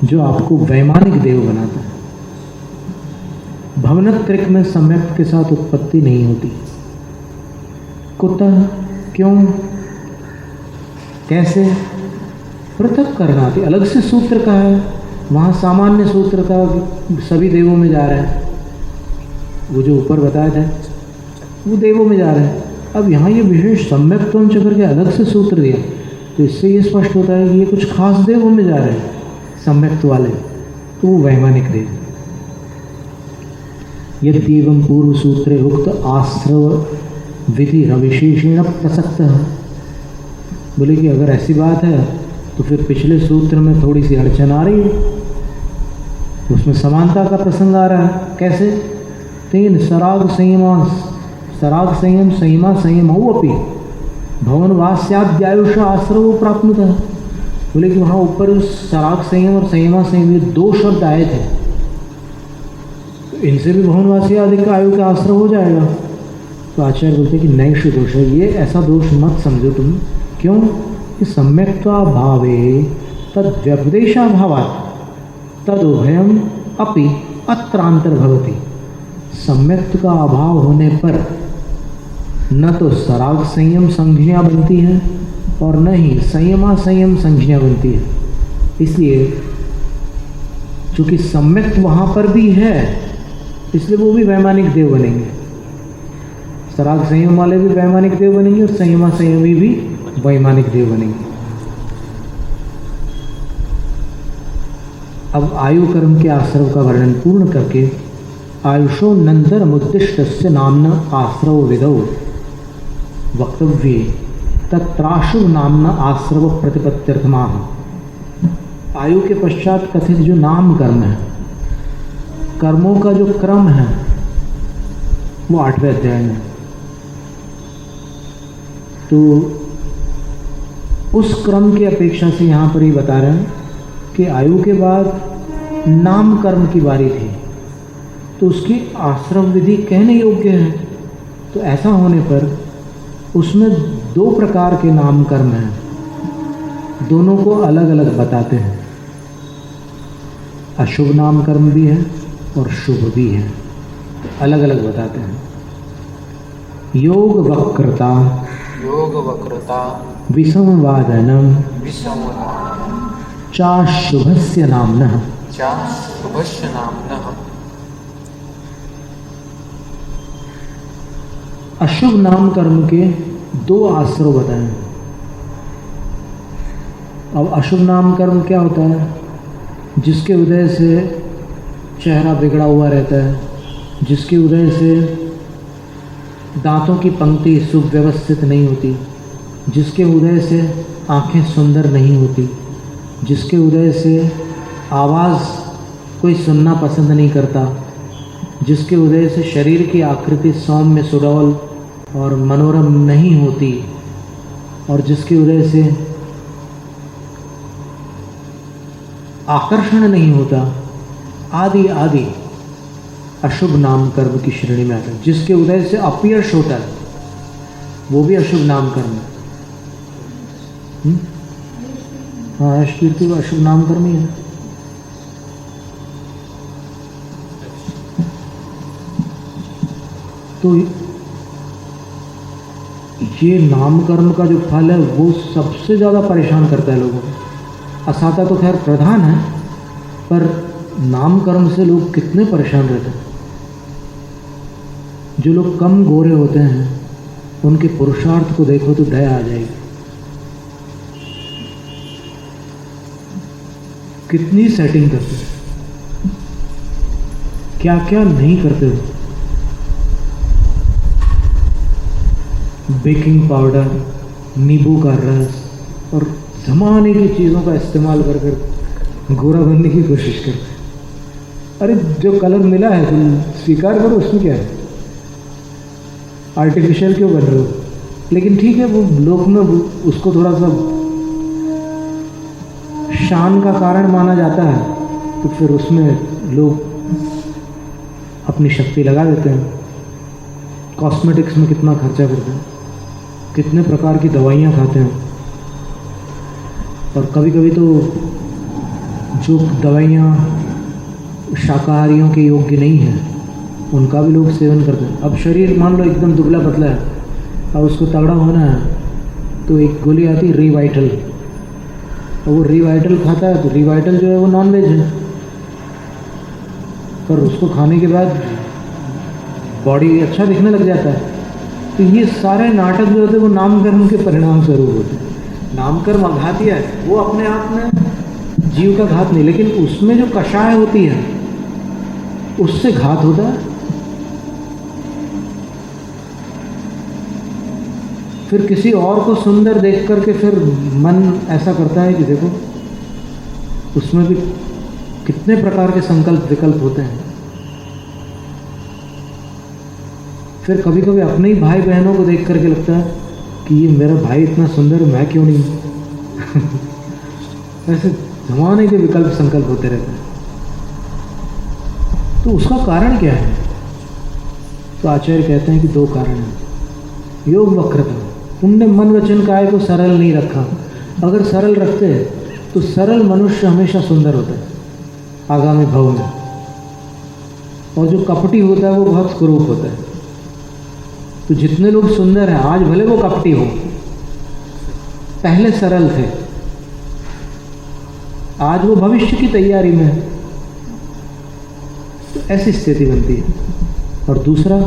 जो आपको वैमानिक देव बनाता है। भवनत्रिक में सम्यक्त्व के साथ उत्पत्ति नहीं होती। कुतः, क्यों, कैसे? पृथक करना थी, अलग से सूत्र का है। वहाँ सामान्य सूत्र का सभी देवों में जा रहा है, वो जो ऊपर बताया था वो देवों में जा रहा है। अब यहाँ ये विशेष सम्यक्त्वं च करके अलग से सूत्र दिया, तो इससे ये स्पष्ट होता है कि ये कुछ खास देवों में जा रहे हैं सम्यक्त्व वाले, तो वो वैमानिक देव। यद्येवं पूर्व सूत्रे उक्त आश्रव विधि रविशेषेण प्रसक्त है। बोले कि अगर ऐसी बात है तो फिर पिछले सूत्र में थोड़ी सी अड़चन आ रही है, उसमें समानता का प्रसंग आ रहा है। कैसे? तेन सराग संयम संयमा संयमौ अपि भवन वास्याद्यायुष आश्रव प्राप्त है। बोले कि वहाँ ऊपर सराग संयम और संयमा संयम ये 2 शब्द आए थे, तो इनसे भी भवनवासी आदि का आयु का आश्रय हो जाएगा। तो आचार्य बोलते हैं कि नैष दोष है, ये ऐसा दोष मत समझो तुम। क्यों? कि सम्यक्त्वाभावे तद व्यपदेशाभावात् तदुभयम अपि अत्रांतर्भवति। सम्यक्त्व का अभाव होने पर न तो सराग संयम संज्ञा बनती है और न ही संयमा संयम संज्ञा बनती है। इसलिए चूँकि सम्यक्त्व वहाँ पर भी है, इसलिए वो भी वैमानिक देव बनेंगे। सराग संयम वाले भी वैमानिक देव बनेंगे और संयमा संयमी भी वैमानिक देव बनेंगे। अब आयु कर्म के आश्रव का वर्णन पूर्ण करके आयुषो नंतर मुद्दिष्टस्य नामना आश्रव विधौ वक्तव्ये तत्राशु नामना आश्रव प्रतिपत्त्यर्थमाह। आयु के पश्चात कथित जो नाम कर्म है, कर्मों का जो क्रम है, वो 8वें अध्याय में। तो उस क्रम की अपेक्षा से यहाँ पर ही बता रहे हैं कि आयु के बाद नाम कर्म की बारी थी, तो उसकी आश्रम विधि कहने योग्य है। तो ऐसा होने पर उसमें 2 प्रकार के नाम कर्म हैं, दोनों को अलग अलग बताते हैं। अशुभ नाम कर्म भी है और शुभ भी है, तो अलग अलग बताते हैं। योग वक्रता विसंवादनम चाशुभस्य नाम्नः। अशुभ नाम कर्म के 2 आश्रय बताए। अब अशुभ नाम कर्म क्या होता है? जिसके उदय से चेहरा बिगड़ा हुआ रहता है, जिसके उदय से दांतों की पंक्ति सुव्यवस्थित नहीं होती, जिसके उदय से आंखें सुंदर नहीं होती, जिसके उदय से आवाज़ कोई सुनना पसंद नहीं करता, जिसके उदय से शरीर की आकृति सौम्य सुडौल और मनोरम नहीं होती, और जिसके उदय से आकर्षण नहीं होता, आदि आदि अशुभ नाम कर्म की श्रेणी में आता है। जिसके उदय से अपयश होता है वो भी अशुभ नाम कर्म है। हाँ, यश कीर्ति वो अशुभ नाम कर्म ही है। तो ये नाम कर्म का जो फल है वो सबसे ज़्यादा परेशान करता है लोगों को। असाता तो खैर प्रधान है, पर नाम कर्म से लोग कितने परेशान रहते हैं। जो लोग कम गोरे होते हैं उनके पुरुषार्थ को देखो तो दया आ जाएगी। कितनी सेटिंग करते हैं, क्या क्या नहीं करते हो। बेकिंग पाउडर, नींबू का रस और ज़माने की चीज़ों का इस्तेमाल कर कर गोरा बनने की कोशिश करते हैं। अरे जो कलर मिला है तुम स्वीकार करो, उसमें क्या है, आर्टिफिशियल क्यों बन रहे हो। लेकिन ठीक है, वो लोक में उसको थोड़ा सा शान का कारण माना जाता है, तो फिर उसमें लोग अपनी शक्ति लगा देते हैं। कॉस्मेटिक्स में कितना खर्चा करते हैं, कितने प्रकार की दवाइयाँ खाते हैं, और कभी कभी तो जो दवाइयाँ शाकाहारियों के योग्य नहीं हैं उनका भी लोग सेवन करते हैं। अब शरीर मान लो एकदम दुबला पतला है, अब उसको तगड़ा होना है तो एक गोली आती है रिवाइटल, और वो रिवाइटल खाता है तो रिवाइटल जो है वो नॉन वेज है, पर उसको खाने के बाद बॉडी अच्छा दिखने लग जाता है। तो ये सारे नाटक जो होते हैं वो नामकर्म के परिणाम स्वरूप होते हैं। नामकर्म अघातीय है, वो अपने आप में जीव का घात नहीं, लेकिन उसमें जो कषाय होती है उससे घात होता है। फिर किसी और को सुंदर देख करके फिर मन ऐसा करता है कि देखो उसमें भी कितने प्रकार के संकल्प विकल्प होते हैं। फिर कभी कभी अपने ही भाई बहनों को देख करके लगता है कि ये मेरा भाई इतना सुंदर, मैं क्यों नहीं। ऐसे जमाने के विकल्प संकल्प होते रहते हैं। तो उसका कारण क्या है? तो आचार्य कहते हैं कि दो कारण हैं। योग वक्रता, तुमने मन वचन काय को सरल नहीं रखा। अगर सरल रखते तो सरल मनुष्य हमेशा सुंदर होता है आगामी भव में, और जो कपटी होता है वो बहुत कुरूप होता है। तो जितने लोग सुंदर हैं आज भले वो कपटी हो, पहले सरल थे, आज वो भविष्य की तैयारी में है। तो ऐसी स्थिति बनती है। और दूसरा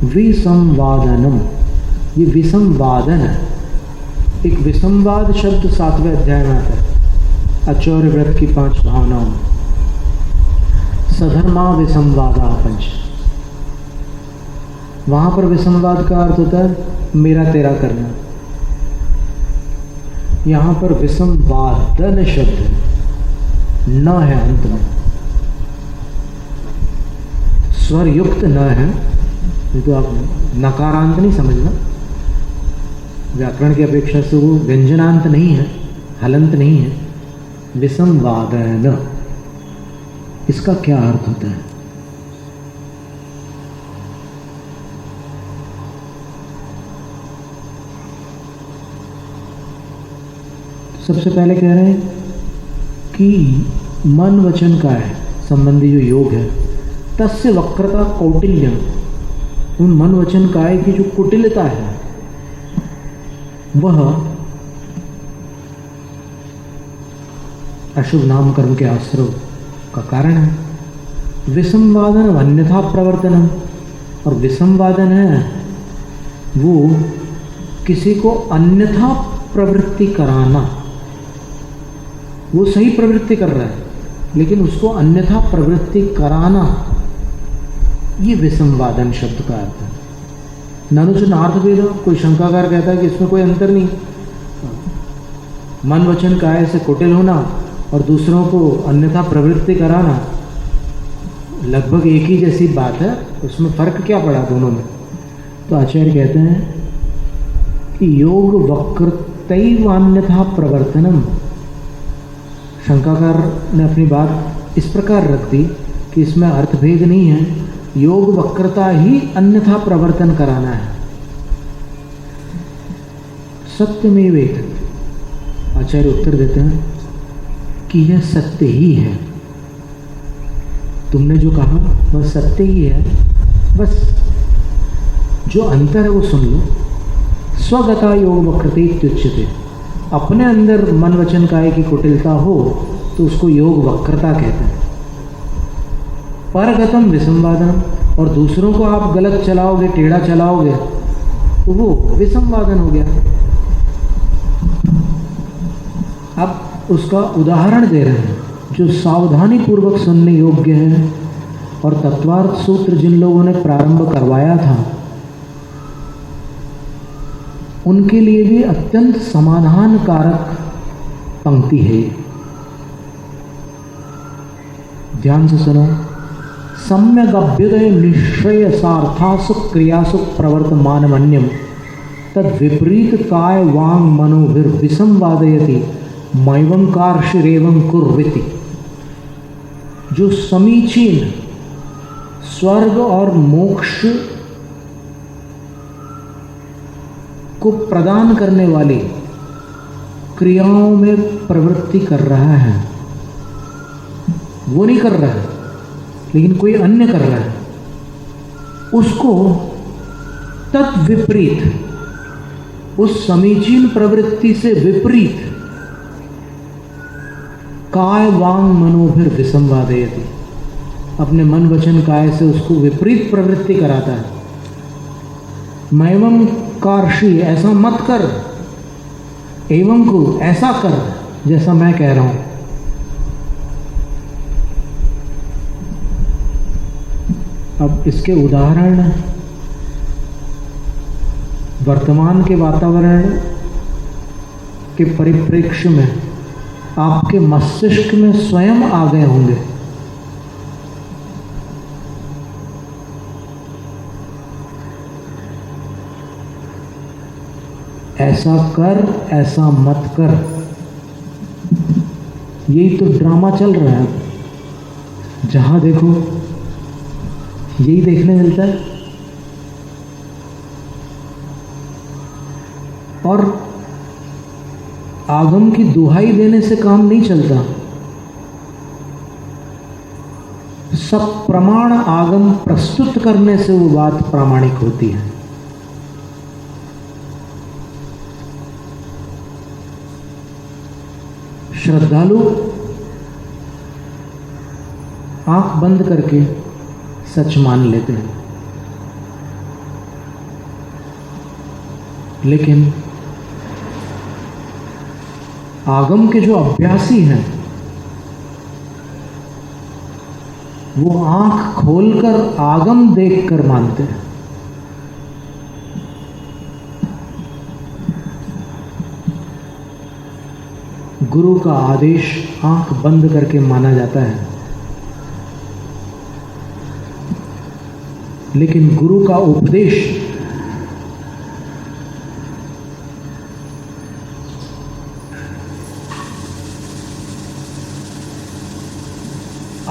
विसंवादनम, ये विसंवादन है। एक विसंवाद शब्द 7वें अध्याय में आता है आचार्य व्रत की 5 भावनाओं में। सधर्मा विसंवादा पंच, वहां पर विसंवाद का अर्थ होता है मेरा तेरा करना। यहां पर विसंवादन शब्द न है, अंत में स्वर युक्त न है। ये तो आप नकारांत नहीं समझना, व्याकरण की अपेक्षा से वो व्यंजनांत नहीं है, हलंत नहीं है। विसंवादन, इसका क्या अर्थ होता है? सबसे पहले कह रहे हैं कि मन वचन काय संबंधी जो योग है, तस्य वक्रता कौटिल्यम, उन मन वचन काय की जो कुटिलता है वह अशुभ नाम कर्म के आश्रव का कारण है। विसंवादन अन्यथा प्रवर्तनम, और विसंवादन है वो किसी को अन्यथा प्रवृत्ति कराना। वो सही प्रवृत्ति कर रहा है लेकिन उसको अन्यथा प्रवृत्ति कराना, ये विसंवादन शब्द का अर्थ है। ननुच नार्थभेद, कोई शंकाकार कहता है कि इसमें कोई अंतर नहीं, मन वचन काया से कुटिल होना और दूसरों को अन्यथा प्रवृत्ति कराना लगभग एक ही जैसी बात है, उसमें फर्क क्या पड़ा दोनों में। तो आचार्य कहते हैं कि योग वक्रतैवान्यथा प्रवर्तनम, शंकाकार ने अपनी बात इस प्रकार रख दी कि इसमें अर्थभेद नहीं है, योग वक्रता ही अन्यथा प्रवर्तन कराना है। सत्यमेव एतत्, आचार्य उत्तर देते हैं कि यह सत्य ही है। तुमने जो कहा वह सत्य ही है, बस जो अंतर है वो सुन लो। स्वगता योग वक्रते इत्युच्यते, अपने अंदर मन वचन काया की कुटिलता हो तो उसको योग वक्रता कहते हैं। परगतम विसंवादनम, और दूसरों को आप गलत चलाओगे, टेढ़ा चलाओगे तो वो विसंवादन हो गया। अब उसका उदाहरण दे रहे हैं जो सावधानी पूर्वक सुनने योग्य है, और तत्वार्थ सूत्र जिन लोगों ने प्रारंभ करवाया था उनके लिए भी अत्यंत समाधान कारक पंक्ति है। ध्यान से सुनो। सम्यक अभ्युदय निश्चय सार्थासु क्रियासु प्रवर्तमानमन्यम तद विपरीत काय वांग मनोभिर्विसंवादयति मैवंकारशिरेवं कुर्विति। जो समीचीन स्वर्ग और मोक्ष को प्रदान करने वाली क्रियाओं में प्रवृत्ति कर रहा है, वो नहीं कर रहा है लेकिन कोई अन्य कर रहा है, उसको तत्विपरीत, उस समीचीन प्रवृत्ति से विपरीत काय वांग मनोभिर विसंवादयति, अपने मन वचन काय से उसको विपरीत प्रवृत्ति कराता है। मैवं कार्षी, ऐसा मत कर, एवं को ऐसा कर जैसा मैं कह रहा हूं। अब इसके उदाहरण वर्तमान के वातावरण के परिप्रेक्ष्य में आपके मस्तिष्क में स्वयं आ गए होंगे। ऐसा कर, ऐसा मत कर, यही तो ड्रामा चल रहा है। जहां देखो यही देखने मिलता है। और आगम की दुहाई देने से काम नहीं चलता। सब प्रमाण आगम प्रस्तुत करने से वो बात प्रामाणिक होती है। श्रद्धालु आंख बंद करके सच मान लेते हैं, लेकिन आगम के जो अभ्यासी हैं वो आंख खोलकर आगम देखकर मानते हैं। गुरु का आदेश आंख बंद करके माना जाता है, लेकिन गुरु का उपदेश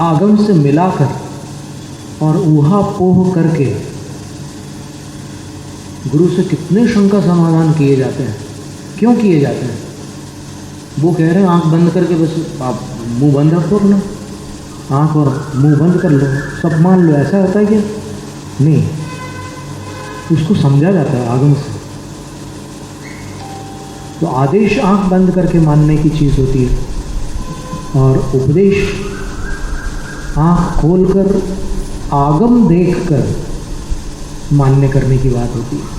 आगम से मिलाकर और ऊहापोह करके गुरु से कितने शंका समाधान किए जाते हैं। क्यों किए जाते हैं? वो कह रहे हैं आंख बंद करके बस आप मुंह बंद रखो, अपना आंख और मुंह बंद कर लो, सब मान लो। ऐसा होता है क्या? नहीं, उसको समझा जाता है आगम से। तो आदेश आंख बंद करके मानने की चीज़ होती है, और उपदेश आंख खोलकर आगम देखकर मान्य करने की बात होती है।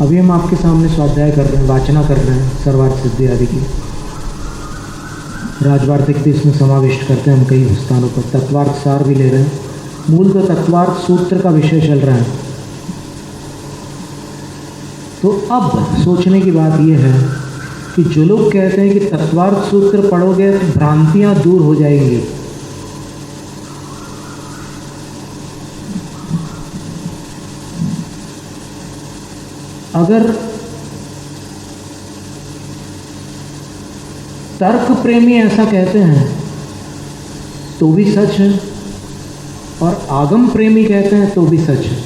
अभी हम आपके सामने स्वाध्याय कर रहे हैं, वाचना कर रहे हैं सर्वार्थ सिद्धि आदि की। राजवार्तिक भी इसमें समाविष्ट करते हैं हम कई स्थानों पर। तत्वार्थ सार भी ले रहे हैं। मूल तो तत्वार्थ सूत्र का विषय चल रहा है। तो अब सोचने की बात यह है कि जो लोग कहते हैं कि तत्वार्थ सूत्र पढ़ोगे तो भ्रांतियां दूर हो जाएंगी, अगर तर्क प्रेमी ऐसा कहते हैं तो भी सच है, और आगम प्रेमी कहते हैं तो भी सच है।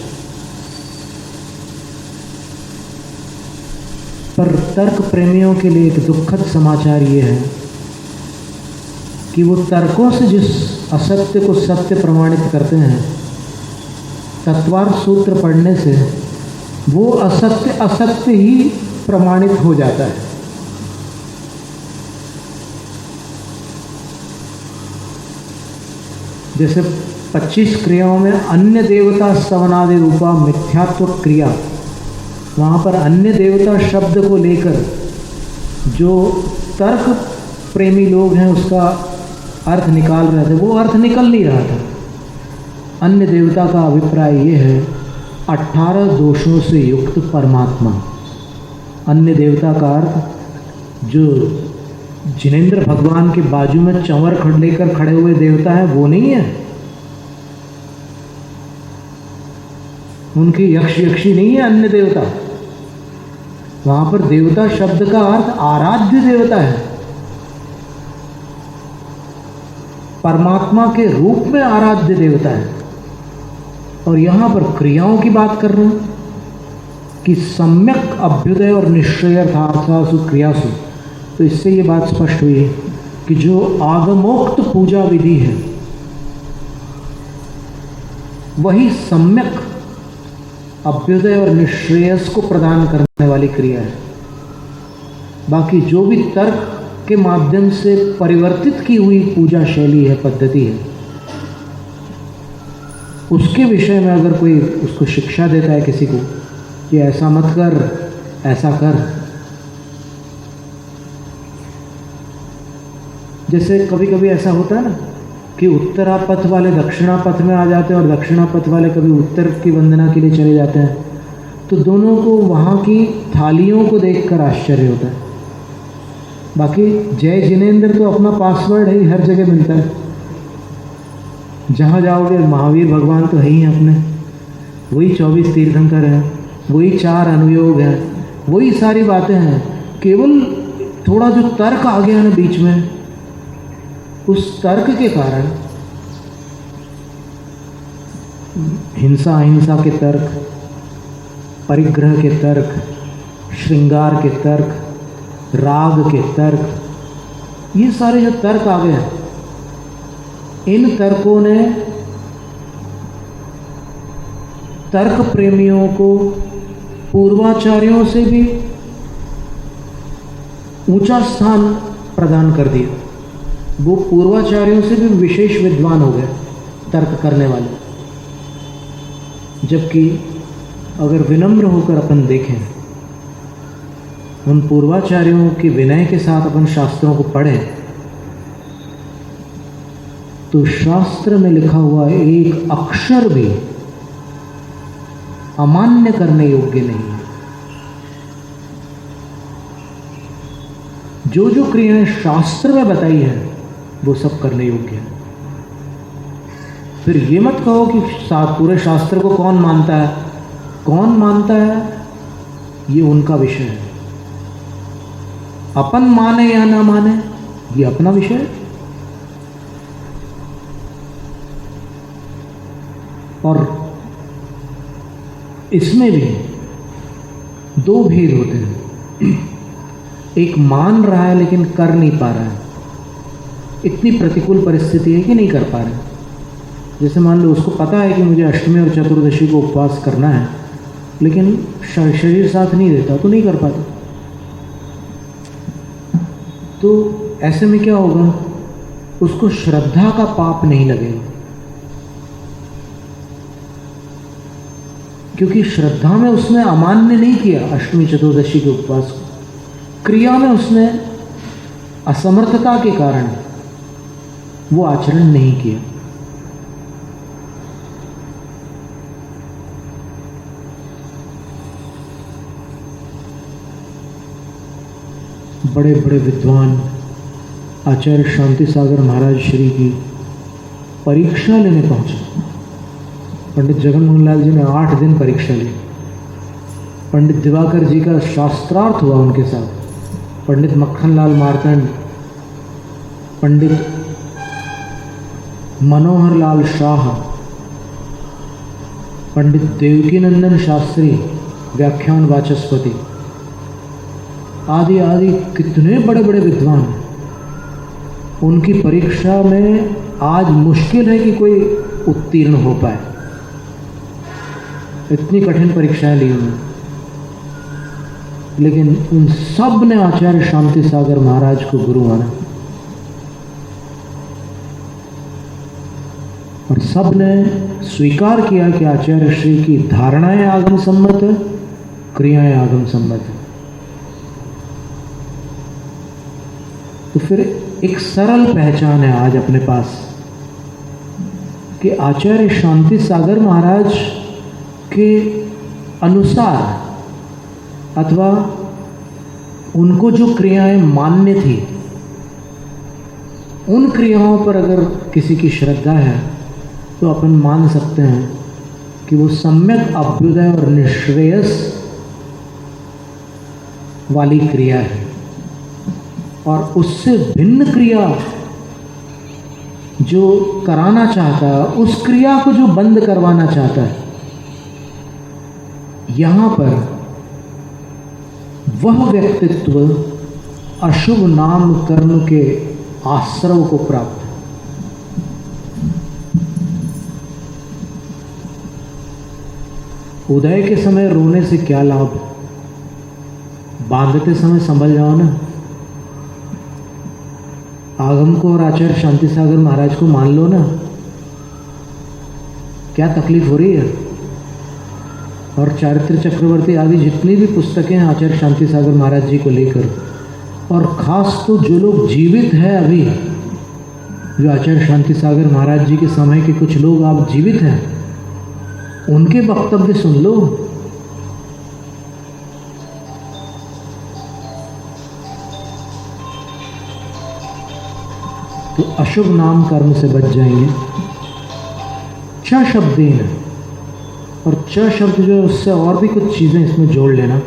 पर तर्क प्रेमियों के लिए एक दुखद समाचार ये है कि वो तर्कों से जिस असत्य को सत्य प्रमाणित करते हैं, तत्वार्थ सूत्र पढ़ने से वो असत्य असत्य ही प्रमाणित हो जाता है। जैसे 25 क्रियाओं में अन्य देवता स्तवनादि रूपा मिथ्यात्व क्रिया, वहाँ पर अन्य देवता शब्द को लेकर जो तर्क प्रेमी लोग हैं उसका अर्थ निकाल रहे थे, वो अर्थ निकल नहीं रहा था। अन्य देवता का अभिप्राय ये है 18 दोषों से युक्त परमात्मा। अन्य देवता का अर्थ जो जिनेंद्र भगवान के बाजू में चंवर लेकर खड़े हुए देवता है वो नहीं है, उनकी यक्ष यक्षी नहीं है अन्य देवता। वहां पर देवता शब्द का अर्थ आराध्य देवता है, परमात्मा के रूप में आराध्य देवता है। और यहां पर क्रियाओं की बात कर रहे हैं कि सम्यक अभ्युदय और निश्चयार्थासु क्रियासु। तो इससे ये बात स्पष्ट हुई कि जो आगमोक्त पूजा विधि है वही सम्यक अभ्युदय और निश्रेयस को प्रदान करने वाली क्रिया है। बाकी जो भी तर्क के माध्यम से परिवर्तित की हुई पूजा शैली है, पद्धति है, उसके विषय में अगर कोई उसको शिक्षा देता है किसी को कि ऐसा मत कर, ऐसा कर। जैसे कभी कभी ऐसा होता है ना कि उत्तरापथ वाले दक्षिणापथ में आ जाते हैं और दक्षिणापथ वाले कभी उत्तर की वंदना के लिए चले जाते हैं, तो दोनों को वहाँ की थालियों को देखकर आश्चर्य होता है। बाकी जय जिनेंद्र तो अपना पासवर्ड है ही, हर जगह मिलता है। जहाँ जाओगे महावीर भगवान तो है ही अपने, वही 24 तीर्थंकर हैं, वही 4 अनुयोग हैं, वही सारी बातें हैं। केवल थोड़ा जो तर्क आ गया ना बीच में, उस तर्क के कारण हिंसा अहिंसा के तर्क, परिग्रह के तर्क, श्रृंगार के तर्क, राग के तर्क, ये सारे जो तर्क आ गए, इन तर्कों ने तर्क प्रेमियों को पूर्वाचार्यों से भी ऊंचा स्थान प्रदान कर दिया। वो पूर्वाचार्यों से भी विशेष विद्वान हो गए तर्क करने वाले। जबकि अगर विनम्र होकर अपन देखें, उन पूर्वाचार्यों के विनय के साथ अपन शास्त्रों को पढ़ें, तो शास्त्र में लिखा हुआ एक अक्षर भी अमान्य करने योग्य नहीं है। जो जो क्रियाएं शास्त्र में बताई है वो सब करने योग्य है। फिर ये मत कहो कि पूरे शास्त्र को कौन मानता है, कौन मानता है ये उनका विषय है। अपन माने या ना माने ये अपना विषय है। और इसमें भी 2 भेद होते हैं। एक मान रहा है लेकिन कर नहीं पा रहा है, इतनी प्रतिकूल परिस्थिति है कि नहीं कर पा रहे। जैसे मान लो उसको पता है कि मुझे अष्टमी और चतुर्दशी को उपवास करना है, लेकिन शरीर साथ नहीं देता तो नहीं कर पाता। तो ऐसे में क्या होगा, उसको श्रद्धा का पाप नहीं लगेगा, क्योंकि श्रद्धा में उसने अमान्य नहीं किया अष्टमी चतुर्दशी के उपवास को। क्रिया में उसने असमर्थता के कारण वो आचरण नहीं किया। बड़े बड़े विद्वान आचार्य शांति सागर महाराज श्री की परीक्षा लेने पहुंचे। पंडित जगन मोहन लाल जी ने 8 दिन परीक्षा ली। पंडित दिवाकर जी का शास्त्रार्थ हुआ उनके साथ। पंडित मक्खन लाल मार्तंड, पंडित मनोहर लाल शाह, पंडित देवकीनंदन शास्त्री व्याख्यान वाचस्पति आदि आदि कितने बड़े बड़े विद्वान। उनकी परीक्षा में आज मुश्किल है कि कोई उत्तीर्ण हो पाए, इतनी कठिन परीक्षाएं ली उन्होंने। लेकिन उन सब ने आचार्य शांति सागर महाराज को गुरु माना और सब ने स्वीकार किया कि आचार्य श्री की धारणाएं आगम सम्मत है, क्रियाएं आगम सम्मत है। तो फिर एक सरल पहचान है आज अपने पास कि आचार्य शांति सागर महाराज के अनुसार अथवा उनको जो क्रियाएं मान्य थी, उन क्रियाओं पर अगर किसी की श्रद्धा है तो अपन मान सकते हैं कि वो सम्यक अभ्युदय और निश्रेयस वाली क्रिया है। और उससे भिन्न क्रिया जो कराना चाहता है, उस क्रिया को जो बंद करवाना चाहता है, यहां पर वह व्यक्तित्व अशुभ नाम कर्म के आश्रव को प्राप्त है। उदय के समय रोने से क्या लाभ, बांधते समय संभल जाओ ना। आगम को और आचार्य शांति सागर महाराज को मान लो ना, क्या तकलीफ हो रही है। और चारित्र चक्रवर्ती आदि जितनी भी पुस्तकें हैं आचार्य शांति सागर महाराज जी को लेकर, और खास तो जो लोग जीवित हैं अभी, जो आचार्य शांति सागर महाराज जी के समय के कुछ लोग आप जीवित हैं, उनके वक्तव्य सुन लो। तो अशुभ नाम कर्म से बच जाएंगे। च शब्देन, और च शब्द जो है उससे और भी कुछ चीज़ें इसमें जोड़ लेना।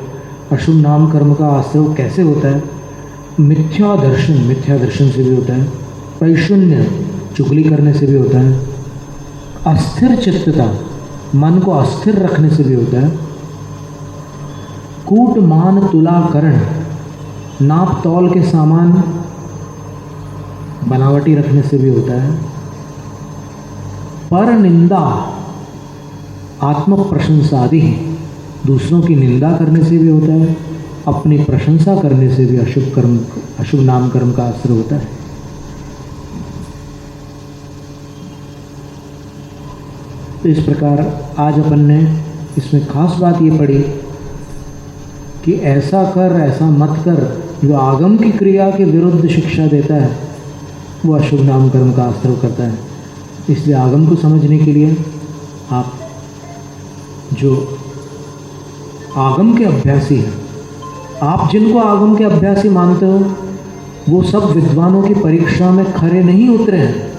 अशुभ नाम कर्म का आश्रय कैसे होता है? मिथ्या दर्शन से भी होता है। पैशून्य, चुगली करने से भी होता है। अस्थिर चित्तता, मन को अस्थिर रखने से भी होता है। कूट मान तुलाकरण, नाप तौल के सामान बनावटी रखने से भी होता है। पर निंदा, आत्म प्रशंसा आदि, दूसरों की निंदा करने से भी होता है। अपनी प्रशंसा करने से भी अशुभ नाम कर्म का आश्रय होता है। तो इस प्रकार आज अपन ने इसमें खास बात ये पढ़ी कि ऐसा कर ऐसा मत कर, जो आगम की क्रिया के विरुद्ध शिक्षा देता है वो अशुभ नाम कर्म का आश्रय करता है। इसलिए आगम को समझने के लिए आप जो आगम के अभ्यासी हैं, आप जिनको आगम के अभ्यासी मानते हो, वो सब विद्वानों की परीक्षा में खरे नहीं उतरे हैं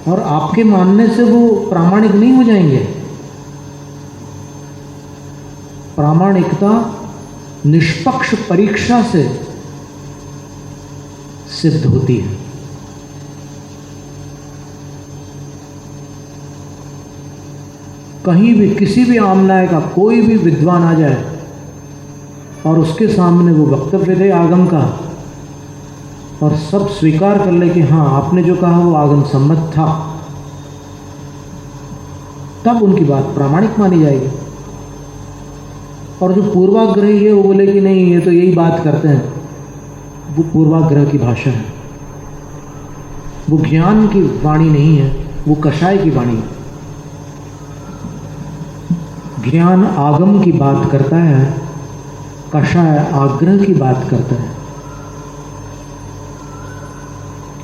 और आपके मानने से वो प्रामाणिक नहीं हो जाएंगे। प्रामाणिकता निष्पक्ष परीक्षा से सिद्ध होती है। कहीं भी किसी भी आमनाय का कोई भी विद्वान आ जाए और उसके सामने वो वक्तव्य दे आगम का और सब स्वीकार कर ले कि हाँ आपने जो कहा वो आगम सम्मत था, तब उनकी बात प्रामाणिक मानी जाएगी। और जो पूर्वाग्रही है वो बोले कि नहीं ये तो यही बात करते हैं, वो पूर्वाग्रह की भाषा है, वो ज्ञान की वाणी नहीं है, वो कषाय की वाणी है। ज्ञान आगम की बात करता है, कषाय आग्रह की बात करता है।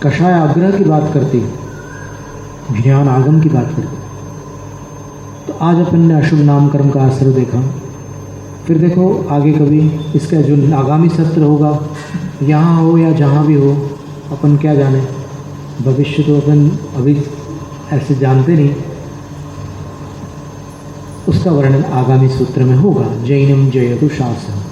कषाय आग्रह की बात करती, ज्ञान आगम की बात करती। तो आज अपन ने अशुभ नामकर्म का असर देखा। फिर देखो आगे कभी इसका जो आगामी सत्र होगा, यहाँ हो या जहाँ भी हो, अपन क्या जाने, भविष्य तो अपन अभी ऐसे जानते नहीं, उसका वर्णन आगामी सूत्र में होगा। जैनम जयतु शासनम।